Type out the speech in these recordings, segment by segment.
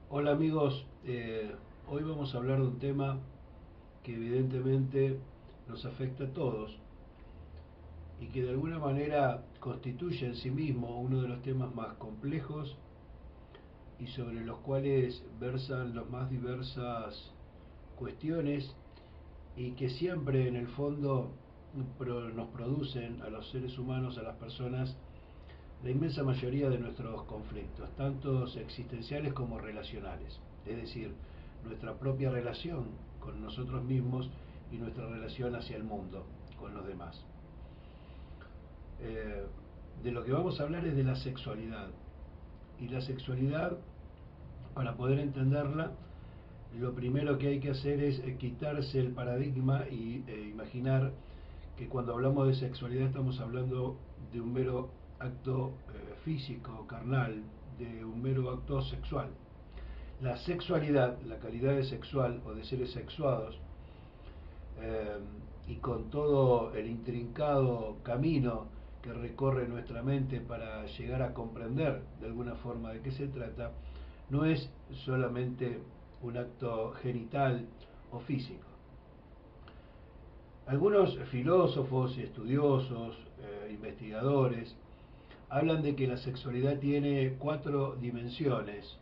Hola amigos, hoy vamos a hablar de un tema que evidentemente nos afecta a todos y que de alguna manera constituye en sí mismo uno de los temas más complejos y sobre los cuales versan las más diversas cuestiones y que siempre en el fondo nos producen a los seres humanos, a las personas, la inmensa mayoría de nuestros conflictos, tanto existenciales como relacionales. Es decir, nuestra propia relación con nosotros mismos y nuestra relación hacia el mundo, con los demás. Eh, de lo que vamos a hablar es de la sexualidad. Y la sexualidad, para poder entenderla, lo primero que hay que hacer es quitarse el paradigma y imaginar que cuando hablamos de sexualidad estamos hablando de un mero acto físico, carnal, de un mero acto sexual. La sexualidad, la calidad de sexual o de seres sexuados, eh, y con todo el intrincado camino que recorre nuestra mente para llegar a comprender de alguna forma de qué se trata, no es solamente un acto genital o físico. Algunos filósofos, estudiosos, investigadores, hablan de que la sexualidad tiene cuatro dimensiones: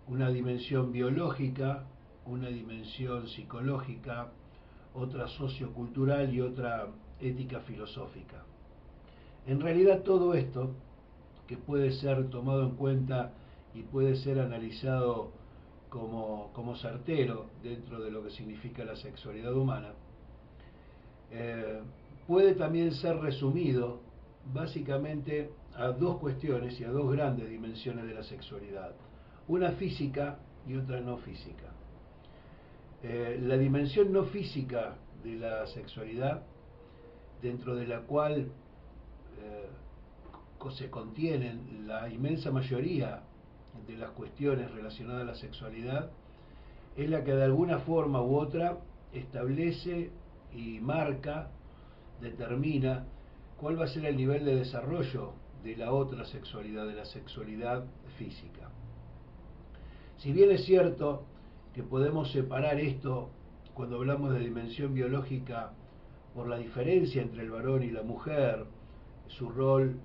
una dimensión biológica, una dimensión psicológica, otra sociocultural y otra ética filosófica. En realidad todo esto, que puede ser tomado en cuenta y puede ser analizado como certero dentro de lo que significa la sexualidad humana, eh, puede también ser resumido básicamente a dos cuestiones y a dos grandes dimensiones de la sexualidad, una física y otra no física. La dimensión no física de la sexualidad, dentro de la cual se contienen la inmensa mayoría de las cuestiones relacionadas a la sexualidad, es la que de alguna forma u otra establece y marca, determina cuál va a ser el nivel de desarrollo de la otra sexualidad, de la sexualidad física. Si bien es cierto que podemos separar esto cuando hablamos de dimensión biológica por la diferencia entre el varón y la mujer, su rol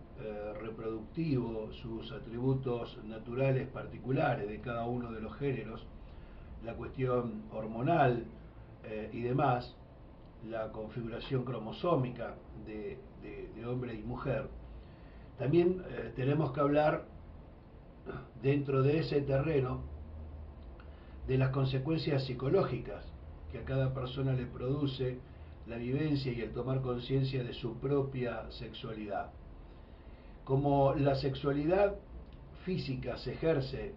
reproductivo, sus atributos naturales particulares de cada uno de los géneros, la cuestión hormonal y demás, la configuración cromosómica de hombre y mujer, también tenemos que hablar dentro de ese terreno de las consecuencias psicológicas que a cada persona le produce la vivencia y el tomar conciencia de su propia sexualidad. Como la sexualidad física se ejerce,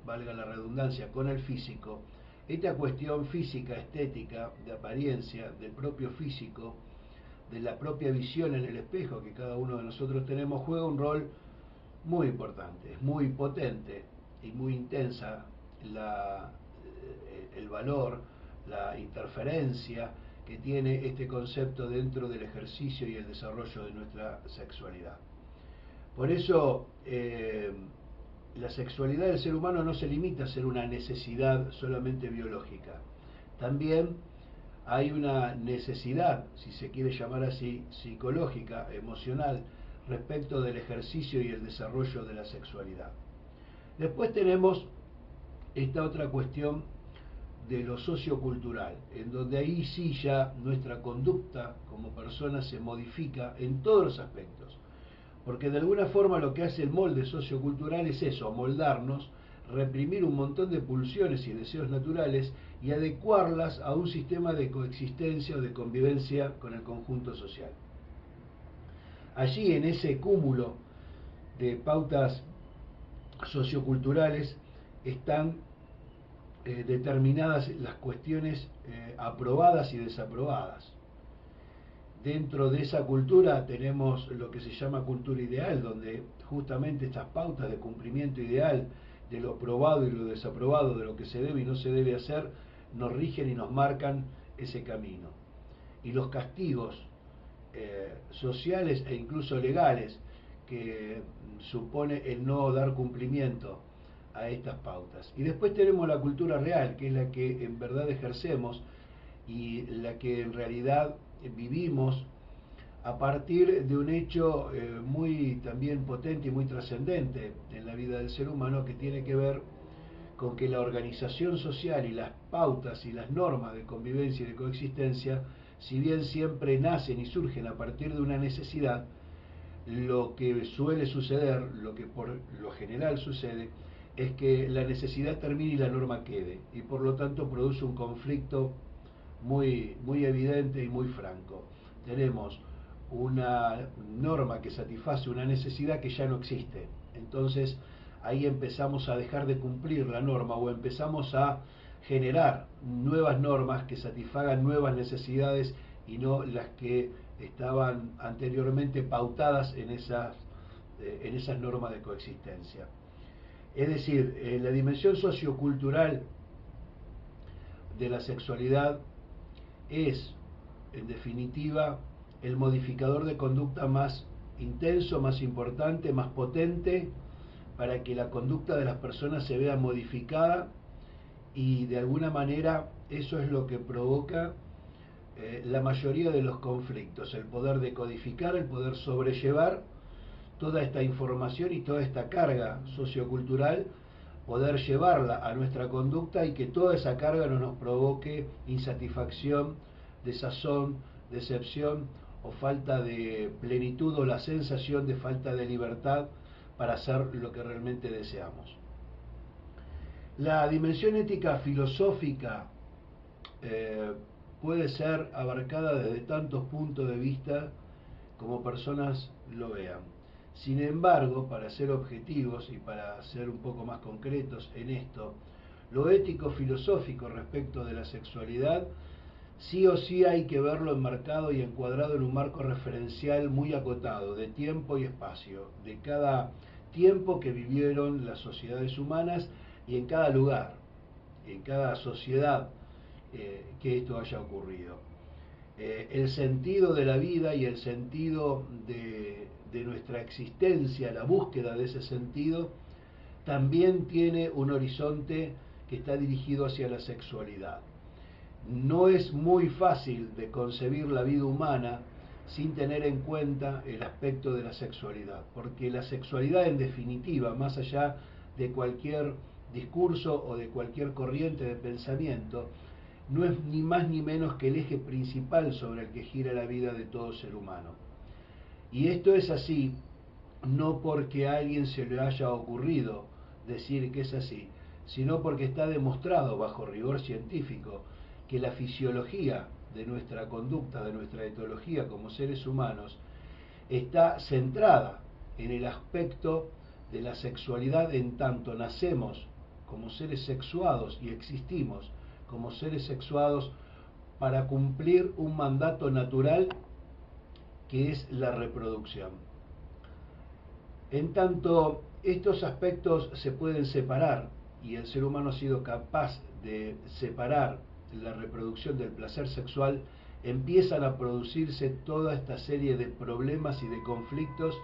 valga la redundancia, con el físico, esta cuestión física, estética, de apariencia, del propio físico, de la propia visión en el espejo que cada uno de nosotros tenemos, juega un rol muy importante, es muy potente y muy intensa el valor, la interferencia que tiene este concepto dentro del ejercicio y el desarrollo de nuestra sexualidad. Por eso, la sexualidad del ser humano no se limita a ser una necesidad solamente biológica. También hay una necesidad, si se quiere llamar así, psicológica, emocional, respecto del ejercicio y el desarrollo de la sexualidad. Después tenemos esta otra cuestión de lo sociocultural, en donde ahí sí ya nuestra conducta como persona se modifica en todos los aspectos. Porque de alguna forma lo que hace el molde sociocultural es eso, moldarnos, reprimir un montón de pulsiones y deseos naturales y adecuarlas a un sistema de coexistencia o de convivencia con el conjunto social. Allí en ese cúmulo de pautas socioculturales están determinadas las cuestiones aprobadas y desaprobadas. Dentro de esa cultura tenemos lo que se llama cultura ideal, donde justamente estas pautas de cumplimiento ideal de lo aprobado y lo desaprobado, de lo que se debe y no se debe hacer, nos rigen y nos marcan ese camino. Y los castigos sociales e incluso legales que supone el no dar cumplimiento a estas pautas. Y después tenemos la cultura real, que es la que en verdad ejercemos y la que en realidad vivimos a partir de un hecho muy también potente y muy trascendente en la vida del ser humano, que tiene que ver con que la organización social y las pautas y las normas de convivencia y de coexistencia, si bien siempre nacen y surgen a partir de una necesidad, lo que suele suceder, lo que por lo general sucede, es que la necesidad termine y la norma quede, y por lo tanto produce un conflicto muy evidente y muy franco. Tenemos una norma que satisface una necesidad que ya no existe. Entonces ahí empezamos a dejar de cumplir la norma o empezamos a generar nuevas normas que satisfagan nuevas necesidades y no las que estaban anteriormente pautadas en esas normas de coexistencia. Es decir, la dimensión sociocultural de la sexualidad es, en definitiva, el modificador de conducta más intenso, más importante, más potente, para que la conducta de las personas se vea modificada, y de alguna manera eso es lo que provoca la mayoría de los conflictos, el poder decodificar, el poder sobrellevar toda esta información y toda esta carga sociocultural, poder llevarla a nuestra conducta y que toda esa carga no nos provoque insatisfacción, desazón, decepción o falta de plenitud, o la sensación de falta de libertad para hacer lo que realmente deseamos. La dimensión ética filosófica puede ser abarcada desde tantos puntos de vista como personas lo vean. Sin embargo, para ser objetivos y para ser un poco más concretos en esto, lo ético filosófico respecto de la sexualidad sí o sí hay que verlo enmarcado y encuadrado en un marco referencial muy acotado de tiempo y espacio, de cada tiempo que vivieron las sociedades humanas y en cada lugar, en cada sociedad que esto haya ocurrido. El sentido de la vida y el sentido de nuestra existencia, la búsqueda de ese sentido, también tiene un horizonte que está dirigido hacia la sexualidad. No es muy fácil de concebir la vida humana sin tener en cuenta el aspecto de la sexualidad, porque la sexualidad, en definitiva, más allá de cualquier discurso o de cualquier corriente de pensamiento, no es ni más ni menos que el eje principal sobre el que gira la vida de todo ser humano. Y esto es así no porque a alguien se le haya ocurrido decir que es así, sino porque está demostrado bajo rigor científico que la fisiología de nuestra conducta, de nuestra etología como seres humanos, está centrada en el aspecto de la sexualidad, en tanto nacemos como seres sexuados y existimos como seres sexuados para cumplir un mandato natural que es la reproducción. En tanto estos aspectos se pueden separar, y el ser humano ha sido capaz de separar la reproducción del placer sexual, empiezan a producirse toda esta serie de problemas y de conflictos,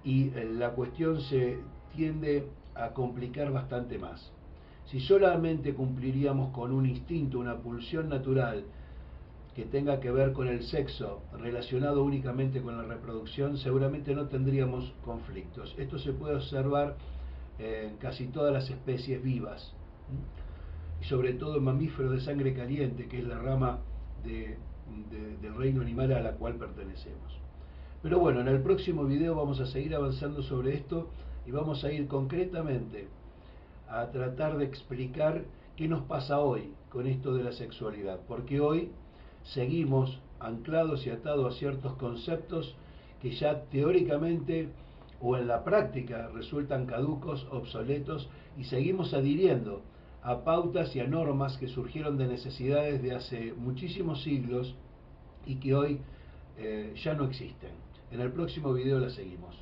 y la cuestión se tiende a complicar bastante más. Si solamente cumpliríamos con un instinto, una pulsión natural que tenga que ver con el sexo, relacionado únicamente con la reproducción, seguramente no tendríamos conflictos. Esto se puede observar en casi todas las especies vivas, y sobre todo en mamíferos de sangre caliente, que es la rama del reino animal a la cual pertenecemos. Pero bueno, en el próximo video vamos a seguir avanzando sobre esto y vamos a ir concretamente a tratar de explicar qué nos pasa hoy con esto de la sexualidad, porque hoy seguimos anclados y atados a ciertos conceptos que ya teóricamente o en la práctica resultan caducos, obsoletos, y seguimos adhiriendo a pautas y a normas que surgieron de necesidades de hace muchísimos siglos y que hoy ya no existen. En el próximo video la seguimos.